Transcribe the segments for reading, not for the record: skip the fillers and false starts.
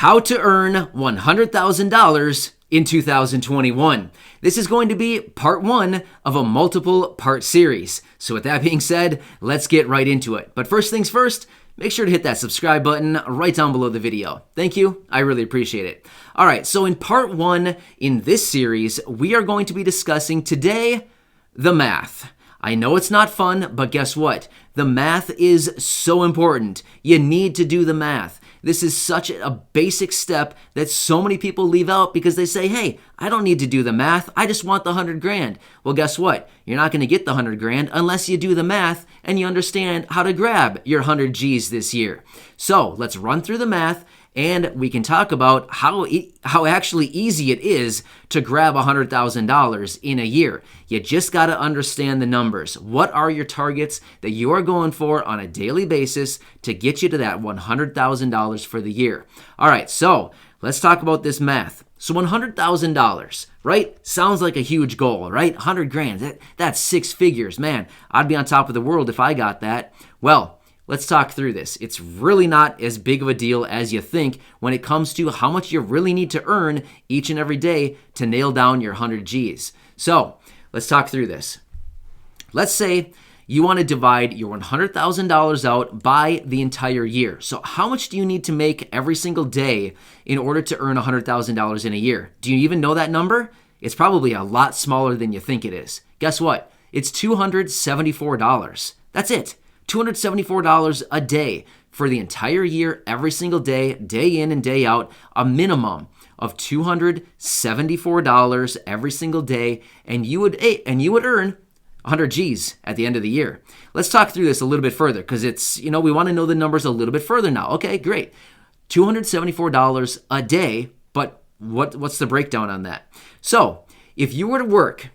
How to earn $100,000 in 2021. This is going to be part one of a multiple part series. So with that being said, let's get right into it. But first things first, make sure to hit that subscribe button right down below the video. Thank you. I really appreciate it. All right, so in part one in this series, we are going to be discussing today the math. I know it's not fun, but guess what? The math is so important. You need to do the math. This is such a basic step that so many people leave out because they say, hey, I don't need to do the math. I just want the 100 grand. Well, guess what? You're not going to get the 100 grand unless you do the math and you understand how to grab your 100 G's this year. So let's run through the math and we can talk about how actually easy it is to grab $100,000 in a year. You just got to understand the numbers. What are your targets that you are going for on a daily basis to get you to that $100,000 for the year? All right, so let's talk about this math. So $100,000, right? Sounds like a huge goal, right? 100 grand, that's six figures. Man, I'd be on top of the world if I got that. Well, let's talk through this. It's really not as big of a deal as you think when it comes to how much you really need to earn each and every day to nail down your 100 G's. So let's talk through this. Let's say you want to divide your $100,000 out by the entire year. So how much do you need to make every single day in order to earn $100,000 in a year? Do you even know that number? It's probably a lot smaller than you think it is. Guess what? It's $274. That's it. $274 a day for the entire year, every single day, day in and day out, a minimum of $274 every single day, and you would earn 100 G's at the end of the year. Let's talk through this a little bit further because it's, we want to know the numbers a little bit further now. Okay, great. $274 a day, but what's the breakdown on that? So if you were to work,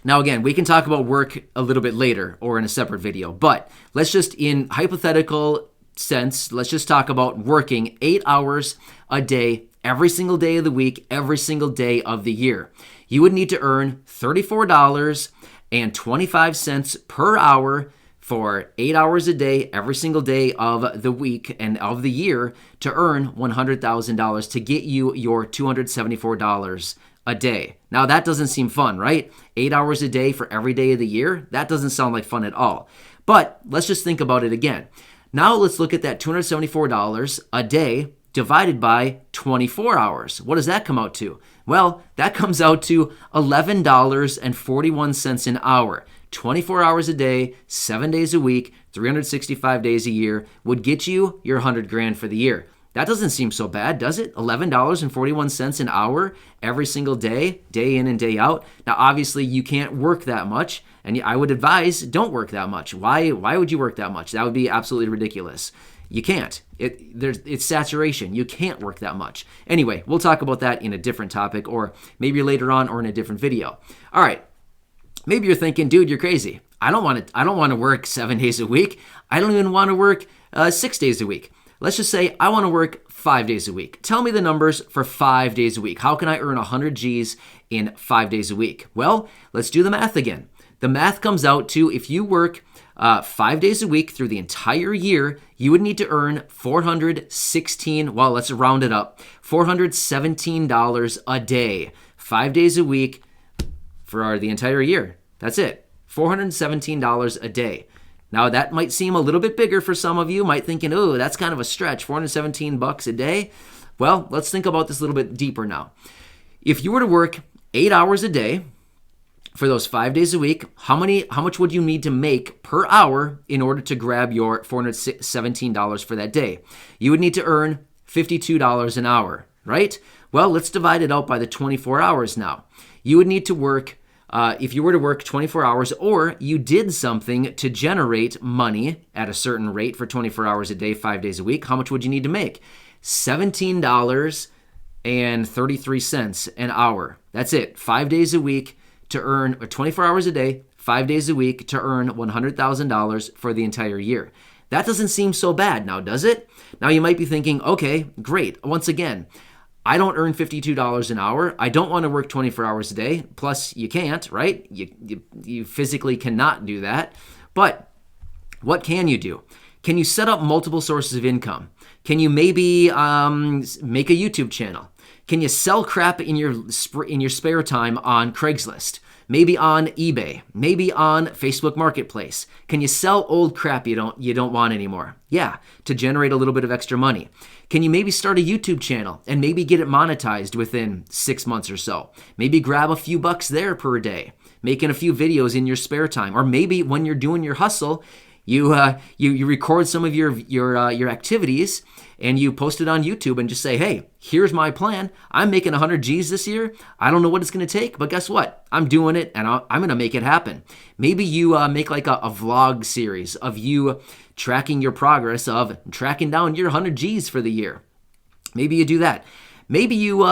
now, again, we can talk about work a little bit later or in a separate video, but let's just, in hypothetical sense, let's just talk about working 8 hours a day, every single day of the week, every single day of the year. You would need to earn $34.25 per hour for 8 hours a day, every single day of the week and of the year to earn $100,000 to get you your $274 a day. Now that doesn't seem fun, right? 8 hours a day for every day of the year? That doesn't sound like fun at all. But let's just think about it again. Now let's look at that $274 a day divided by 24 hours. What does that come out to? Well, that comes out to $11.41 an hour. 24 hours a day, 7 days a week, 365 days a year would get you your 100 grand for the year. That doesn't seem so bad, does it? $11.41 an hour every single day, day in and day out. Now, obviously, you can't work that much, and I would advise don't work that much. Why would you work that much? That would be absolutely ridiculous. You can't. It's saturation. You can't work that much. Anyway, we'll talk about that in a different topic or maybe later on or in a different video. All right. Maybe you're thinking, dude, you're crazy. I don't want to work 7 days a week. I don't even want to work 6 days a week. Let's just say I want to work 5 days a week. Tell me the numbers for 5 days a week. How can I earn 100 G's in 5 days a week? Well, let's do the math again. The math comes out to if you work 5 days a week through the entire year, you would need to earn let's round it up, $417 a day. 5 days a week for the entire year. That's it. $417 a day. Now, that might seem a little bit bigger for some of you. Might thinking, oh, that's kind of a stretch, $417 a day. Well, let's think about this a little bit deeper now. If you were to work 8 hours a day for those 5 days a week, how much would you need to make per hour in order to grab your $417 for that day? You would need to earn $52 an hour, right? Well, let's divide it out by the 24 hours now. You would need to work if you were to work 24 hours or you did something to generate money at a certain rate for 24 hours a day, 5 days a week, how much would you need to make? $17.33 an hour. That's it. 5 days a week to earn, or 24 hours a day, 5 days a week to earn $100,000 for the entire year. That doesn't seem so bad now, does it? Now you might be thinking, okay, great. Once again, I don't earn $52 an hour. I don't want to work 24 hours a day. Plus, you can't, right? You physically cannot do that. But what can you do? Can you set up multiple sources of income? Can you maybe make a YouTube channel? Can you sell crap in your spare time on Craigslist? Maybe on eBay, maybe on Facebook Marketplace. Can you sell old crap you don't want anymore? Yeah, to generate a little bit of extra money. Can you maybe start a YouTube channel and maybe get it monetized within 6 months or so? Maybe grab a few bucks there per day, making a few videos in your spare time, or maybe when you're doing your hustle, you record some of your activities and you post it on YouTube and just say, hey, here's my plan. I'm making 100 G's this year. I don't know what it's going to take, but guess what? I'm doing it and I'm going to make it happen. Maybe you make like a vlog series of you tracking your progress of tracking down your 100 G's for the year. Maybe you do that. Maybe you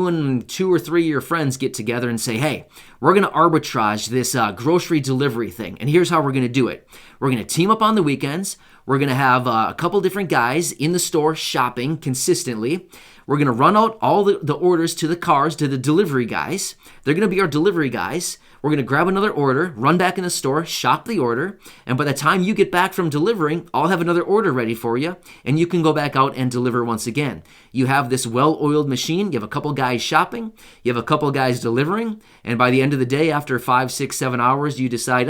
and 2 or 3 of your friends get together and say, hey, we're going to arbitrage this grocery delivery thing. And here's how we're going to do it. We're going to team up on the weekends. We're going to have a couple different guys in the store shopping consistently. We're going to run out all the orders to the cars, to the delivery guys. They're going to be our delivery guys. We're going to grab another order, run back in the store, shop the order, and by the time you get back from delivering, I'll have another order ready for you, and you can go back out and deliver once again. You have this well-oiled machine. You have a couple guys shopping. You have a couple guys delivering, and by the end of the day, after 5, 6, 7 hours, you decide,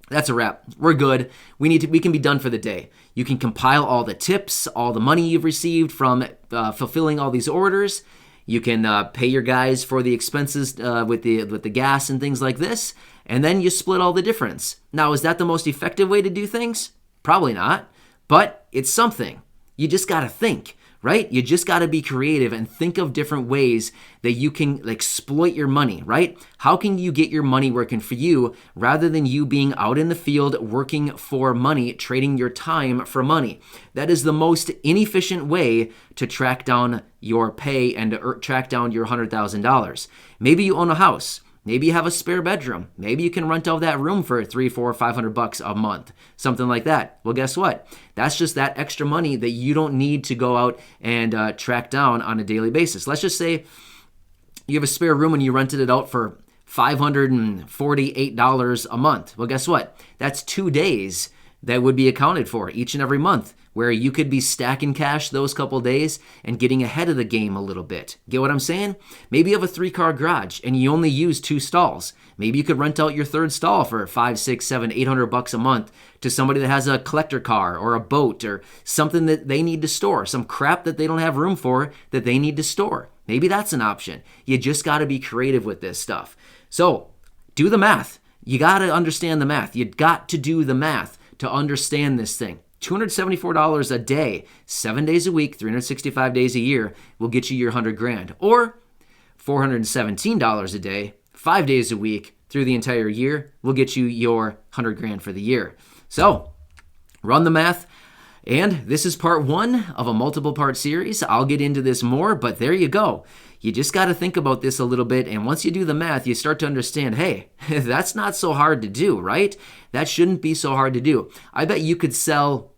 that's a wrap. We're good. We can be done for the day. You can compile all the tips, all the money you've received from fulfilling all these orders. You can pay your guys for the expenses with the gas and things like this, and then you split all the difference. Now, is that the most effective way to do things? Probably not, but it's something. You just got to think. Right? You just got to be creative and think of different ways that you can exploit your money, right? How can you get your money working for you rather than you being out in the field working for money, trading your time for money? That is the most inefficient way to track down your pay and to track down your $100,000. Maybe you own a house. Maybe you have a spare bedroom. Maybe you can rent out that room for $300, $400, $500 a month, something like that. Well, guess what? That's just that extra money that you don't need to go out and track down on a daily basis. Let's just say you have a spare room and you rented it out for $548 a month. Well, guess what? That's 2 days that would be accounted for each and every month, where you could be stacking cash those couple days and getting ahead of the game a little bit. Get what I'm saying? Maybe you have a 3-car garage and you only use 2 stalls. Maybe you could rent out your 3rd stall for $500, $600, $700, $800 a month to somebody that has a collector car or a boat or something that they need to store, some crap that they don't have room for that they need to store. Maybe that's an option. You just got to be creative with this stuff. So do the math. You got to understand the math. You got to do the math to understand this thing. $274 a day, 7 days a week, 365 days a year will get you your $100,000. Or $417 a day, 5 days a week through the entire year will get you your $100,000 for the year. So run the math. And this is part 1 of a multiple part series. I'll get into this more, but there you go. You just got to think about this a little bit. And once you do the math, you start to understand, hey, that's not so hard to do, right? That shouldn't be so hard to do. I bet you could sell,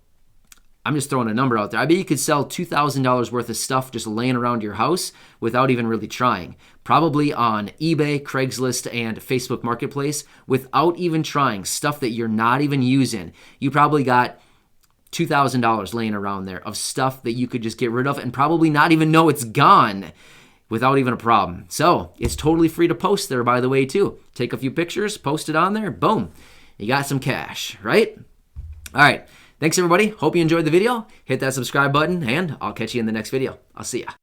I'm just throwing a number out there. I bet you could sell $2,000 worth of stuff just laying around your house without even really trying. Probably on eBay, Craigslist, and Facebook Marketplace without even trying. Stuff that you're not even using. You probably got $2,000 laying around there of stuff that you could just get rid of and probably not even know it's gone without even a problem. So it's totally free to post there, by the way, too. Take a few pictures, post it on there, boom, you got some cash, right? All right, thanks everybody. Hope you enjoyed the video. Hit that subscribe button, and I'll catch you in the next video. I'll see ya.